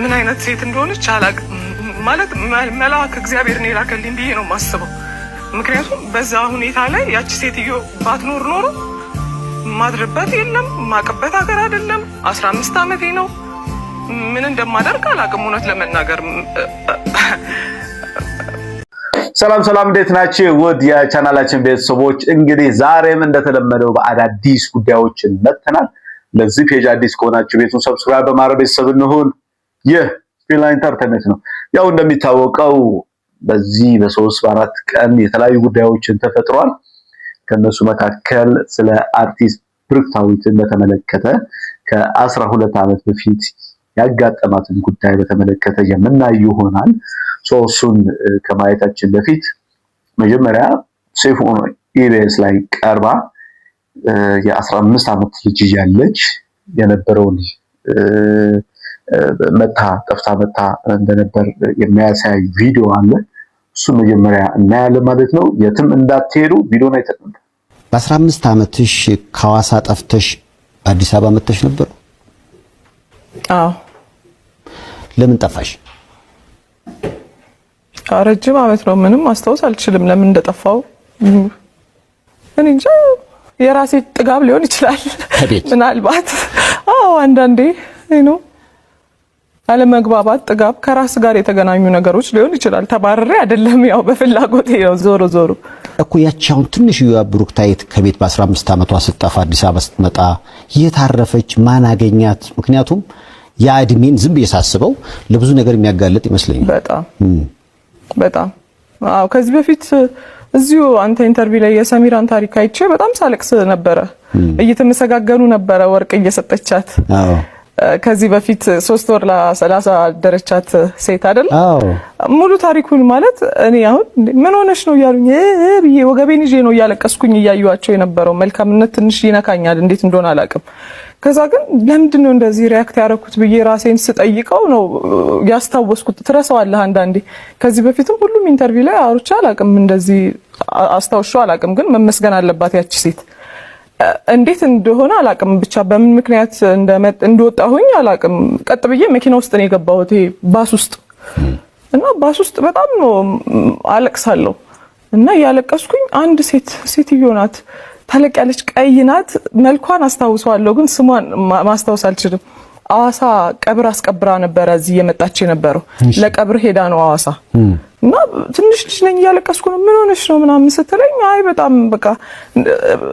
ምን አይነት ሴት እንደሆነች አላውቅም። ማለት መልአክ እግዚአብሔር ነው የላከልኝ ብዬ ነው የማስበው። ምክንያቱም በዛ ሁኔታ ላይ ያቺ ሴትዮ ባትኖር ኖሮ ማድረበት የለም ማቀበት ሀገር አይደለም። 15 ዓመቴ ነው። ምን እንደማደርግ አላውቅም እውነት ለመናገር። ሰላም እንዴት ናችሁ? ውድ የቻናላችን ቤተሰቦች እንግዲህ ዛሬም እንደተለመደው በአዳዲስ ጉዳዮች መጥተናል። ለዚህ ፔጅ አዲስ ከሆናችሁ ቤቱን ሰብስክራይብ በማድረግ ቤተሰብ እንሁን። ይህ ፊልም ኢንተርቴይንመንት ነው። ያው እንደሚታወቀው በዚህ በ3-4 ቀን የተለያዩ ጉዳዮችን ተፈጥሯል። ከነሱ መካከል ስለ አርቲስት ብሩክታዊትን በተመለከተ ከ12 ዓመት በፊት ያጋጠማትን ጉዳይ በተመለከተ የምናየው ይሆናል። እሱን ከማየታችን በፊት መጀመሪያ ሰይፉ ኢቢኤስ ላይ ቀርባ የ15 ዓመት ልጅ ያለች የነበረውን ጠፍታ እንደነበር የሚያሳይ ቪዲዮ አለ። እሱ መጀመሪያ እናያለን ማለት ነው። የትም እንዳትሄዱ ቪዲዮን አይተናል። በ15 ዓመትሽ ከሐዋሳ ጠፍተሽ አዲስ አበባ መጥተሽ ነበር? አዎ። ለምን ጠፋሽ? ረጅም ዓመት ነው። ምንም ማስታወስ አልችልም ለምን እንደጠፋው። እኔ እንጃ የራሴ ጥጋብ ሊሆን ይችላል ምናልባት። አንዳንዴ ነው አለመግባባት፣ ጥጋብ ከራስ ጋር የተገናኙ ነገሮች ሊሆን ይችላል። ተባረሬ አይደለም፣ ያው በፍላጎቴ ነው። ዞሮ እኮ ያቻውን ትንሽ ብሩክታዊት ከቤት በ15 ዓመቷ ስትጠፋ አዲስ አበባ ስትመጣ የታረፈች ማን አገኛት? ምክንያቱም ያ እድሜን ዝም ብዬ ሳስበው ለብዙ ነገር የሚያጋልጥ ይመስለኛል። በጣም አዎ። ከዚህ በፊት እዚሁ አንተ ኢንተርቪው ላይ የሰሚራን ታሪክ አይቼ በጣም ሳለቅስ ነበረ። እየተመሰጋገኑ ነበረ ወርቅ እየሰጠቻት። አዎ። ከዚህ በፊት 3 ወር ለ30 አደረቻት ሴት አይደል? አዎ። ሙሉ ታሪኩን ማለት እኔ አሁን ምን ሆነሽ ነው እያሉኝ ብዬ ወገቤን ይዤ ነው እያለቀስኩኝ እያዩዋቸው የነበረው። መልካምነት ትንሽ ይነካኛል፣ እንዴት እንደሆነ አላውቅም። ከዛ ግን ለምንድን ነው እንደዚህ ሪያክት ያደረኩት ብዬ ራሴን ስጠይቀው ነው ያስታወስኩት። ትረሳዋለህ አንዳንዴ። ከዚህ በፊትም ሁሉም ኢንተርቪው ላይ አውርቼ አላውቅም፣ እንደዚህ አስታውሻው አላውቅም። ግን መመስገን አለባት ያቺ ሴት። እንዴት እንደሆነ አላውቅም፣ ብቻ በምን ምክንያት እንደወጣሁኝ አላውቅም። ቀጥ ብዬ መኪና ውስጥ ነው የገባሁት፣ ባስ ውስጥ እና ባስ ውስጥ በጣም ነው አለቅሳለሁ። እና ያለቀስኩኝ አንድ ሴትዮ ናት፣ ተለቅ ያለች ቀይ ናት። መልኳን አስታውሰዋለሁ ግን ስሟን ማስታወስ አልችልም። ሐዋሳ ቀብር አስቀብራ ነበረ እዚህ የመጣች የነበረው። ለቀብር ሄዳ ነው ሐዋሳ። እና ትንሽ ልጅ ነኝ እያለቀስኩ ነው። ምን ሆነሽ ነው ምናምን ስትለኝ አይ በጣም በቃ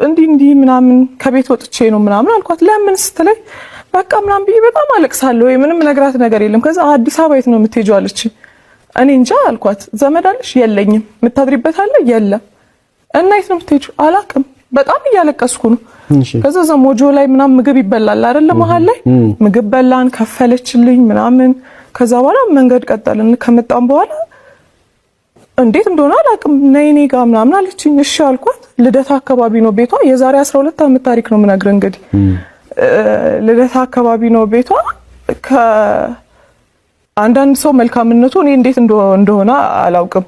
እንዲህ ምናምን ከቤት ወጥቼ ነው ምናምን አልኳት። ለምን ስትለኝ በቃ ምናምን ብዬ በጣም አለቅሳለሁ። ምንም ነግራት ነገር የለም። ከዛ አዲስ አበባ የት ነው የምትሄጂው አለች። እኔ እንጃ አልኳት። ዘመድ አለሽ? የለኝም። የምታድሪበት አለ? የለም። እና የት ነው የምትሄጂው? አላውቅም። በጣም እያለቀስኩ ነው። ከዛ ሞጆ ላይ ምናምን ምግብ ይበላል አይደል? መሀል ላይ ምግብ በላን፣ ከፈለችልኝ ምናምን። ከዛ በኋላ መንገድ ቀጠልን። ከመጣን በኋላ እንዴት እንደሆነ አላውቅም፣ ነይ እኔ ጋር ምናምን አለችኝ። እሺ አልኳት። ልደታ አካባቢ ነው ቤቷ። የዛሬ 12 ዓመት ታሪክ ነው የምነግርህ እንግዲህ። ልደታ አካባቢ ነው ቤቷ። ከአንዳንድ ሰው መልካምነቱ እኔ እንዴት እንደሆነ አላውቅም።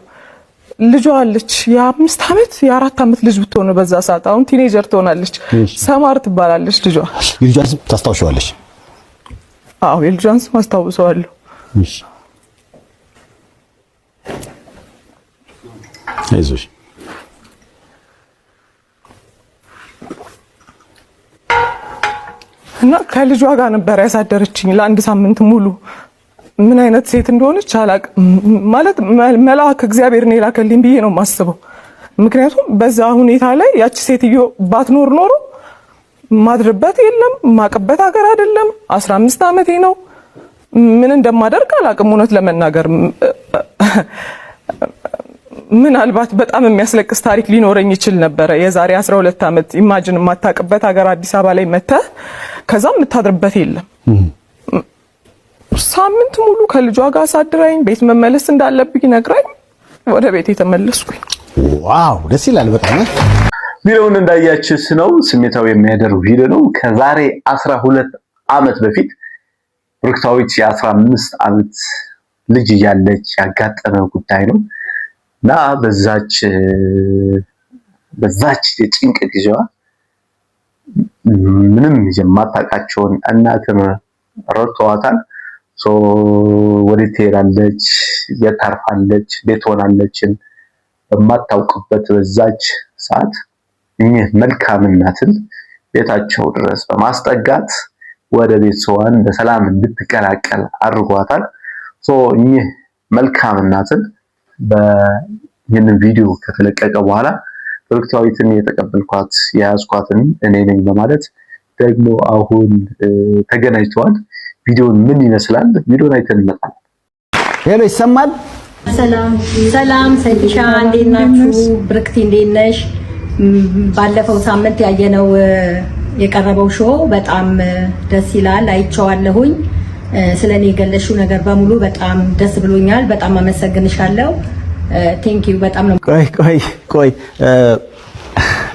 ልጇ አለች፣ የ5 ዓመት የ4 ዓመት ልጅ ብትሆን በዛ ሰዓት፣ አሁን ቲኔጀር ትሆናለች። ሰማር ትባላለች ልጇ። የልጇን ስም ታስታውሻለሽ? አዎ የልጇን ስም አስታውሰዋለሁ። እሺ አይዞሽ። እና ከልጇ ጋር ነበር ያሳደረችኝ ለ1 ሳምንት ሙሉ። ምን አይነት ሴት እንደሆነች አላውቅም። ማለት መልአክ እግዚአብሔር ነው የላከልኝ ብዬ ነው የማስበው። ምክንያቱም በዛ ሁኔታ ላይ ያቺ ሴትዮ ባትኖር ኖሮ ማድረበት የለም ማቀበት ሀገር አይደለም። 15 ዓመቴ ነው። ምን እንደማደርግ አላውቅም እውነት ለመናገር። ምናልባት በጣም የሚያስለቅስ ታሪክ ሊኖረኝ ይችል ነበረ። የዛሬ 12 ዓመት ኢማጂን የማታውቅበት ሀገር አዲስ አበባ ላይ መተህ ከዛ የምታድርበት የለም። ሳምንት ሙሉ ከልጇ ጋር አሳድራኝ ቤት መመለስ እንዳለብኝ ነግራኝ ወደ ቤት የተመለስኩኝ። ዋው ደስ ይላል በጣም። ቪዲዮውን እንዳያችሁት ነው፣ ስሜታዊ የሚያደርግ ቪዲዮ ነው። ከዛሬ 12 ዓመት በፊት ብሩክታዊት የ15 ዓመት ልጅ ያለች ያጋጠመ ጉዳይ ነው እና በዛች የጭንቅ ጊዜዋ ምንም የማታውቃቸውን እናትን ረድተዋታል። ወዴት ትሄዳለች፣ የት ታርፋለች፣ ቤት ሆናለችን በማታውቅበት በዛች ሰዓት እኚህ መልካም እናትን ቤታቸው ድረስ በማስጠጋት ወደ ቤተሰቧን በሰላም እንድትቀላቀል አድርጓታል። እኚህ መልካም እናትን ይህንን ቪዲዮ ከተለቀቀ በኋላ ብሩክታዊትን የተቀበልኳት የያዝኳትን እኔ ነኝ በማለት ደግሞ አሁን ተገናኝተዋል። ቪዲዮን ምን ይመስላል? ቪዲዮን አይተን እንመጣለን። ሄሎ፣ ይሰማል? ሰላም ሰይሻ፣ እንዴት ናችሁ? ብርክቲ እንዴት ነሽ? ባለፈው ሳምንት ያየነው የቀረበው ሾው በጣም ደስ ይላል፣ አይቼዋለሁኝ። ስለኔ የገለሽው ነገር በሙሉ በጣም ደስ ብሎኛል። በጣም አመሰግንሻለሁ። ቴንክ ዩ በጣም ነው። ቆይ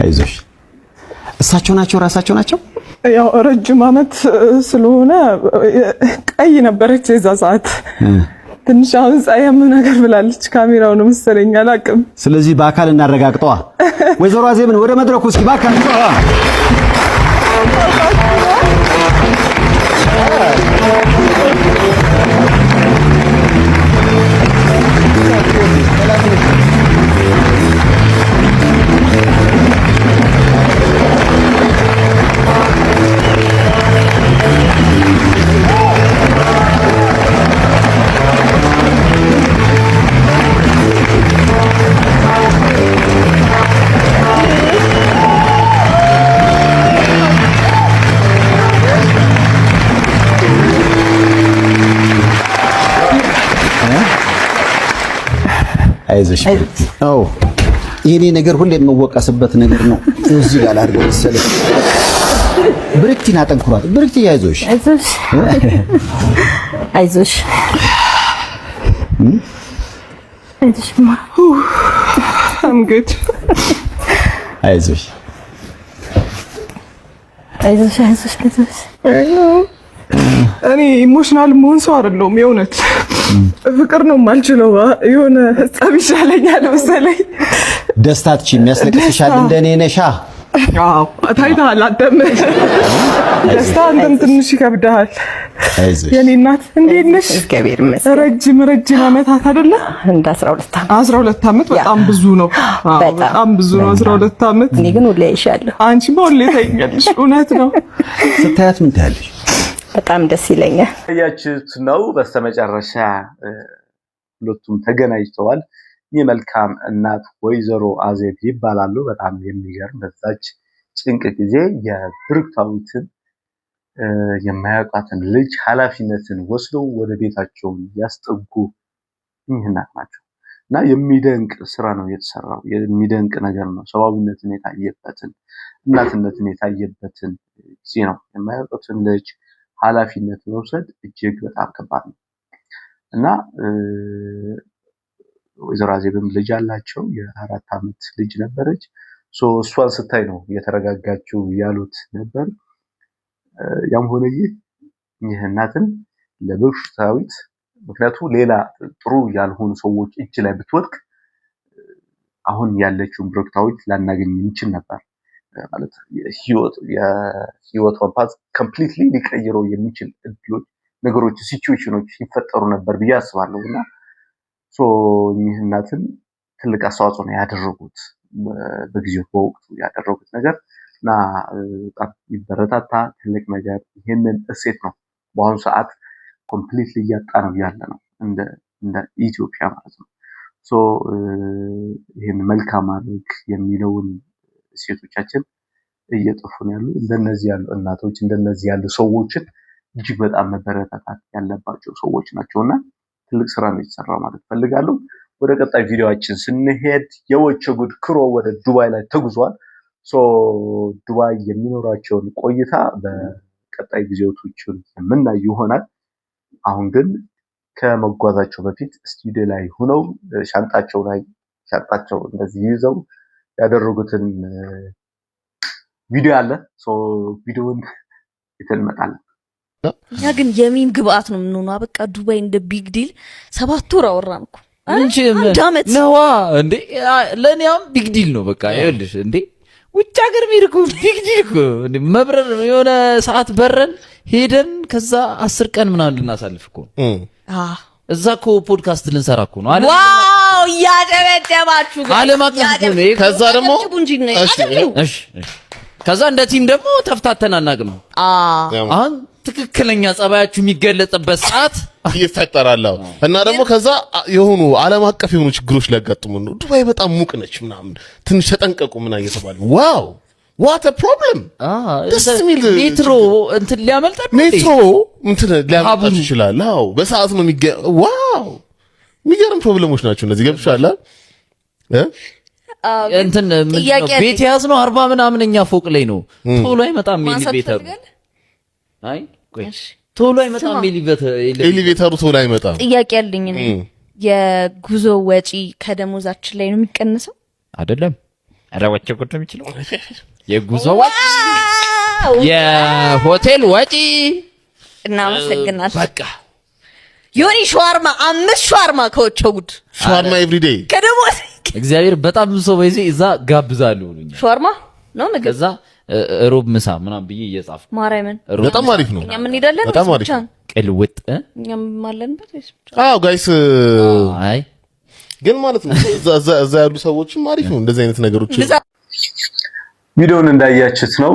አይዞሽ፣ እሳቸው ናቸው ራሳቸው ናቸው? ያው ረጅም ዓመት ስለሆነ ቀይ ነበረች የዛ ሰዓት። ትንሽ አሁን ጻየም ነገር ብላለች። ካሜራው ነው መሰለኝ አላውቅም። ስለዚህ በአካል እናረጋግጠዋ። ወይዘሮ አዜብን ወደ መድረኩ እስኪ በአካል አይዞሽ። አዎ የኔ ነገር ሁሌ የምወቀስበት ነገር ነው። እዚህ ጋር አድርገው መሰለኝ። ብርክቲን አጠንክሯት። ብርክቲ አይዞሽ፣ አይዞሽ፣ አይዞሽ፣ አይዞሽ ማ እንግዲህ አይዞሽ፣ አይዞሽ፣ አይዞሽ፣ አይዞሽ። እኔ ኢሞሽናል መሆን ሰው አይደለሁም። የእውነት ፍቅር ነው የማልችለው። የሆነ ጸብ ይሻለኛል መሰለኝ። ደስታ ትቺ የሚያስለቅስሻል እንደኔ ነሻ። አዎ ታይታል። አንተም ደስታ አንተም ትንሽ ይከብዳል። አይዞሽ የኔ እናት እንዴት ነሽ? እግዚአብሔር ይመስገን። ረጅም ዓመታት አይደለ? እንደ 12 ዓመት 12 ዓመት በጣም ብዙ ነው። በጣም ብዙ ነው 12 ዓመት። እኔ ግን ሁሌ አይሻለሁ። አንቺ ሁሌ ታይኛለሽ። እውነት ነው። ስታያት ምን ታያለሽ? በጣም ደስ ይለኛል። ያያችሁት ነው። በስተመጨረሻ ሁለቱም ተገናኝተዋል። የመልካም እናት ወይዘሮ አዜብ ይባላሉ። በጣም የሚገርም በዛች ጭንቅ ጊዜ የብሩክታዊትን የማያውቃትን ልጅ ኃላፊነትን ወስደው ወደ ቤታቸው ያስጠጉ እናት ናቸው እና የሚደንቅ ስራ ነው የተሰራው። የሚደንቅ ነገር ነው። ሰብአዊነትን የታየበትን እናትነትን የታየበትን ጊዜ ነው። የማያውቁትን ልጅ ኃላፊነት መውሰድ እጅግ በጣም ከባድ ነው እና ወይዘሮ አዜብም ልጅ አላቸው። የ4 ዓመት ልጅ ነበረች። እሷን ስታይ ነው የተረጋጋችው ያሉት ነበር። ያም ሆነ ይህ እናትን ለብሩክታዊት ምክንያቱም ሌላ ጥሩ ያልሆኑ ሰዎች እጅ ላይ ብትወድቅ አሁን ያለችውን ብሩክታዊት ላናገኝ እንችል ነበር። ማለት የህይወቷን ፓዝ ኮምፕሊትሊ ሊቀይረው የሚችል እድሎች፣ ነገሮች፣ ሲቹዌሽኖች ይፈጠሩ ነበር ብዬ አስባለሁ እና እኚህ እናትን ትልቅ አስተዋጽኦ ነው ያደረጉት በጊዜው በወቅቱ ያደረጉት ነገር እና በጣም ይበረታታ ትልቅ ነገር። ይሄንን እሴት ነው በአሁኑ ሰዓት ኮምፕሊትሊ እያጣ ነው ያለ ነው እንደ ኢትዮጵያ ማለት ነው። ይሄን መልካም ማድረግ የሚለውን ሴቶቻችን እየጠፉ ነው ያሉ። እንደነዚህ ያሉ እናቶች እንደነዚህ ያሉ ሰዎችን እጅግ በጣም መበረታታት ያለባቸው ሰዎች ናቸውና ትልቅ ስራ ነው የተሰራው ማለት ፈልጋለሁ። ወደ ቀጣይ ቪዲዮአችን ስንሄድ የወቸ ጉድ ክሮ ወደ ዱባይ ላይ ተጉዟል። ዱባይ የሚኖራቸውን ቆይታ በቀጣይ ቪዲዮዎችን የምናይ ይሆናል። አሁን ግን ከመጓዛቸው በፊት ስቱዲዮ ላይ ሆነው ሻንጣቸው እንደዚህ ይዘው ያደረጉትን ቪዲዮ አለ። ቪዲዮውን ይተልመጣል። ያ ግን የሚም ግብአት ነው የምንሆነው። በቃ ዱባይ እንደ ቢግ ዲል 7 ወር አወራን እኮ አንድ አመት ነዋ እንዴ። ለኔም ቢግ ዲል ነው በቃ። ይኸውልሽ እንዴ ውጭ ሀገር ቢርኩ ቢግዲልኩ መብረር የሆነ ሰዓት በረን ሄደን ከዛ 10 ቀን ምናምን ልናሳልፍ እኮ እዛ እኮ ፖድካስት ልንሰራ እኮ ነው አለ። ዋው ያደረደባችሁ ዓለም አቀፍ ነው። ከዛ ደግሞ እሺ ከዛ እንደ ቲም ደግሞ ተፍታተን አናውቅም። አሁን ትክክለኛ ጸባያችሁ የሚገለጽበት ሰዓት ይፈጠራል እና ደግሞ ከዛ የሆኑ ዓለም አቀፍ የሆኑ ችግሮች ሊያጋጥሙ ነው። ዱባይ በጣም ሙቅ ነች ምናምን ትንሽ ተጠንቀቁ ምና እየተባለ ዋው what a problem ሜትሮ እንትን ሊያመልጣል ይችላል። አዎ በሰዓት ነው ዋው የሚገርም ፕሮብሌሞች ናቸው እነዚህ። ገብቶሻል እንትን ቤት ያዝነው 40 ምናምንኛ ፎቅ ላይ ነው። ቶሎ አይመጣም ኤሊቬተሩ። አይ ቆይ ቶሎ አይመጣም ኤሊቬተሩ ቶሎ አይመጣም። ጥያቄ ያለኝ ነው የጉዞ ወጪ ከደሞዛችን ላይ ነው የሚቀንሰው አይደለም? አራዋቸው ቆጥ የሚችለው የጉዞ ወጪ የሆቴል ወጪ እናመሰግናለን። በቃ ዮኒ ሻርማ 5 ሻርማ ከወቸውድ ሻርማ ኤቭሪ ዴይ ከደሞዝ እግዚአብሔር በጣም ብዙ ሰው በዚህ እዛ ጋብዛሉ ነው ሻርማ ነው ምግብ ከዛ ሮብ ምሳ ምናምን ብዬ እየጻፍኩ ማርያምን በጣም አሪፍ ነው። እኛም እንሄዳለን በጣም አሪፍ ነው። ቅልውጥ እኛም ማለንበት ወይስ አዎ ጋይስ አይ ግን ማለት ነው እዛ ያሉ ሰዎችም አሪፍ ነው እንደዚህ አይነት ነገሮች። ቪዲዮውን እንዳያችሁት ነው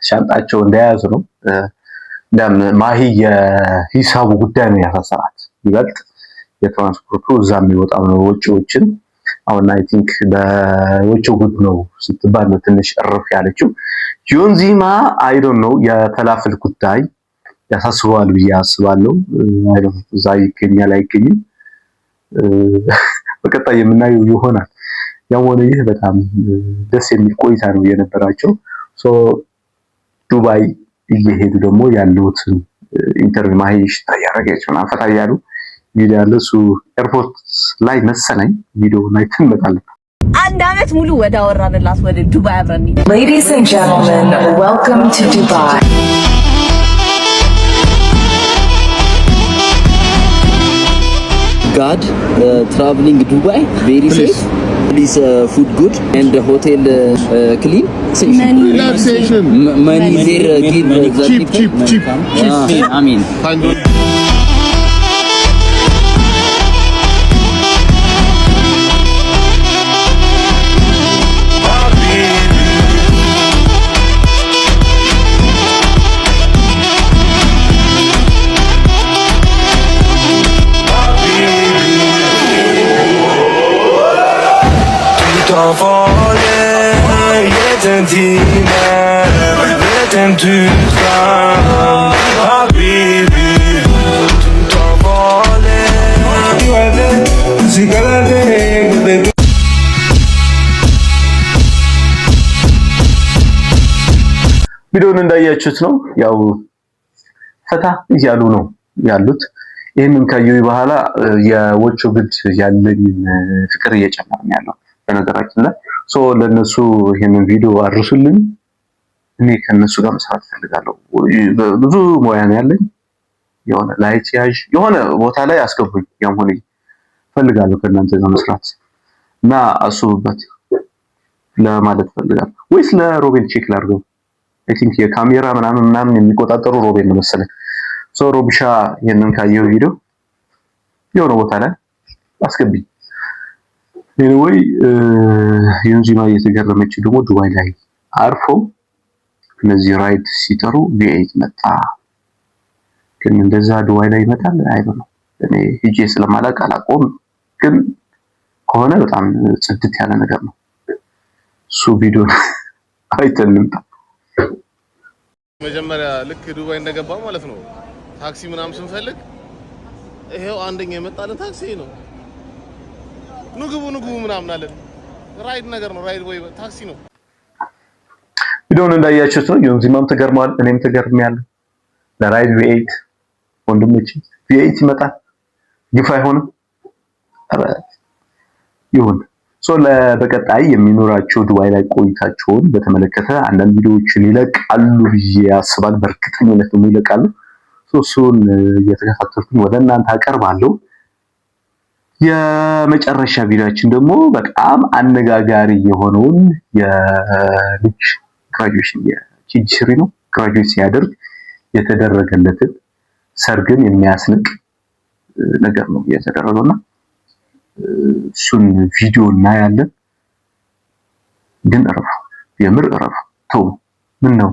ሻንጣቸው እንደያዙ ነው። ማሂ የሂሳቡ ጉዳይ ነው ያሳሰራት ይበልጥ የትራንስፖርቱ እዛ የሚወጣው ነው ወጪዎችን። አሁን አይ ቲንክ በወጪው ጉድ ነው ስትባል ነው ትንሽ እርፍ ያለችው። ዮንዚማ አይ ዶንት ኖ የተላፍል ጉዳይ ያሳስበዋል ብዬ አስባለሁ። አይ ዶንት ኖ እዛ ይገኛል አይገኝም በቀጣይ የምናየው ይሆናል። ያው ሆነ ይህ በጣም ደስ የሚል ቆይታ ነው የነበራቸው። ሶ ዱባይ እየሄዱ ደግሞ ያሉት ኢንተርቪው ማሂሽ ታያረገች ምናምን ፈታ ያሉ ቪዲዮ ያለ እሱ ኤርፖርት ላይ መሰለኝ ቪዲዮ ላይ ትመጣለች። አንድ አመት ሙሉ ወደ አወራንላት ወደ ዱባይ አብረን Ladies and gentlemen, welcome to Dubai. God, traveling Dubai, very safe. Please, food good and the hotel clean. Relaxation. Money there give cheap. I mean. ቪዲዮውን እንዳያችሁት ነው ያው ፈታ እያሉ ነው ያሉት። ይሄንን ካየሁ በኋላ የወጮ ግድ ያለኝ ፍቅር እየጨመረ ነው ያለው በነገራችን ላይ። ሶ ለነሱ ይሄንን ቪዲዮ አድርሱልኝ። እኔ ከነሱ ጋር መስራት ፈልጋለሁ። ብዙ ሙያ ነው ያለኝ። የሆነ ላይት ያዥ የሆነ ቦታ ላይ አስገቡኝ። ያም ሆነ ፈልጋለሁ ከእናንተ ጋር መስራት እና አስቡበት ለማለት ፈልጋለሁ። ወይስ ለሮቤል ቼክ ላድርገው? አይ ቲንክ የካሜራ ምናምን የሚቆጣጠሩ ሮቤል ነው መሰለኝ። ሶ ሮቢሻ ይሄንን ካየው ቪዲዮ የሆነ ቦታ ላይ አስገብኝ። ኤኒዌይ ዮንዚማ እየተገረመች ደግሞ ዱባይ ላይ አርፎ እነዚህ ራይድ ሲጠሩ ቪኤት መጣ። ግን እንደዛ ዱባይ ላይ ይመጣል አይደለም። እኔ ሂጄ ስለማላውቅ አላውቅም። ግን ከሆነ በጣም ጽድት ያለ ነገር ነው። እሱ ቪዲዮ አይተን እንምጣ። መጀመሪያ ልክ ዱባይ እንደገባ ማለት ነው ታክሲ ምናምን ስንፈልግ ይሄው አንደኛ የመጣልን ታክሲ ነው። ንግቡ ምናምን አለን። ራይድ ነገር ነው። ራይድ ወይ ታክሲ ነው። ቪዲዮውን እንዳያችሁት ነው። ዮንዚማም ተገርሟል፣ እኔም ተገርሜያለሁ። ለራይድ ቪኤት ወንድሞቼ ቪኤት ይመጣል። ግፍ አይሆንም። አረ ይሁን። ሶ በቀጣይ የሚኖራቸው ዱባይ ላይ ቆይታቸውን በተመለከተ አንዳንድ ቪዲዮዎችን ይለቃሉ ብዬ አስባለሁ። በእርግጠኝነት ነው ይለቃሉ። ሶ እሱን እየተከታተልኩኝ ወደ እናንተ አቀርባለሁ። የመጨረሻ ቪዲዮአችን ደግሞ በጣም አነጋጋሪ የሆነውን የልጅ ግራጁዌሽን የኬጂ3 ነው ግራጁዌት ሲያደርግ የተደረገለትን ሰርግን የሚያስንቅ ነገር ነው የተደረገውና እሱን ቪዲዮ እናያለን። ግን እረፉ፣ የምር እረፉ። ተው ምን ነው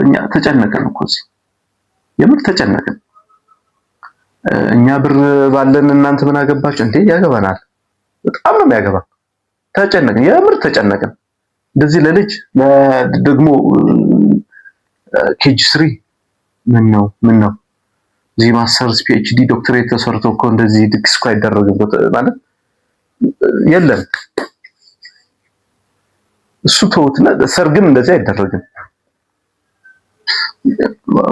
እኛ ተጨነቀን እኮ የምር ተጨነቀን። እኛ ብር ባለን እናንተ ምን አገባችሁ እንዴ? ያገባናል፣ በጣም ነው የሚያገባ። ተጨነቅን፣ የምር ተጨነቅን። እንደዚህ ለልጅ ደግሞ ኬጂ3 ምን ነው እዚህ ማስተርስ ፒኤችዲ ዶክተሬት ተሰርቶ እኮ እንደዚህ ድግስ እኮ አይደረግም ማለት የለም። እሱ ተውትና ሰርግም እንደዚህ አይደረግም።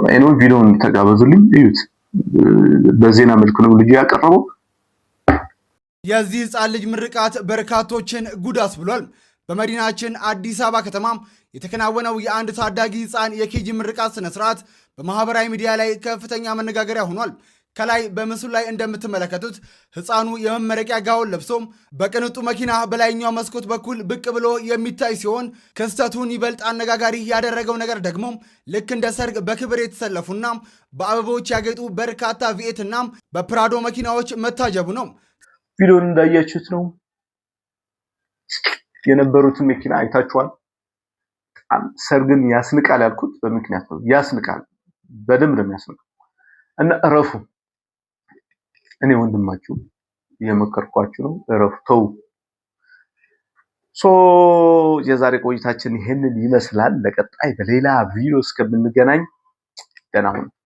አይኖ ቪዲዮውን ተጋበዙልኝ እዩት። በዜና መልኩ ነው ልጅ ያቀረበው። የዚህ ህፃን ልጅ ምርቃት በርካቶችን ጉዳስ ብሏል። በመዲናችን አዲስ አበባ ከተማ የተከናወነው የአንድ ታዳጊ ህፃን የኬጂ ምርቃት ስነ ስርዓት በማህበራዊ ሚዲያ ላይ ከፍተኛ መነጋገሪያ ሆኗል። ከላይ በምስሉ ላይ እንደምትመለከቱት ህፃኑ የመመረቂያ ጋውን ለብሶም በቅንጡ መኪና በላይኛው መስኮት በኩል ብቅ ብሎ የሚታይ ሲሆን ክስተቱን ይበልጥ አነጋጋሪ ያደረገው ነገር ደግሞ ልክ እንደ ሰርግ በክብር የተሰለፉና በአበቦች ያጌጡ በርካታ ቪኤትና በፕራዶ መኪናዎች መታጀቡ ነው። ቪዲዮን እንዳያችሁት ነው የነበሩትን መኪና አይታችኋል። ሰርግን ያስንቃል ያልኩት በምክንያት ነው። ያስንቃል፣ በደንብ ነው የሚያስንቀው እና እረፉ። እኔ ወንድማችሁ የመከርኳችሁ ነው። እረፉ፣ ተው። የዛሬ ቆይታችን ይሄንን ይመስላል። ለቀጣይ በሌላ ቪዲዮ እስከምንገናኝ ደህና ሁኑ።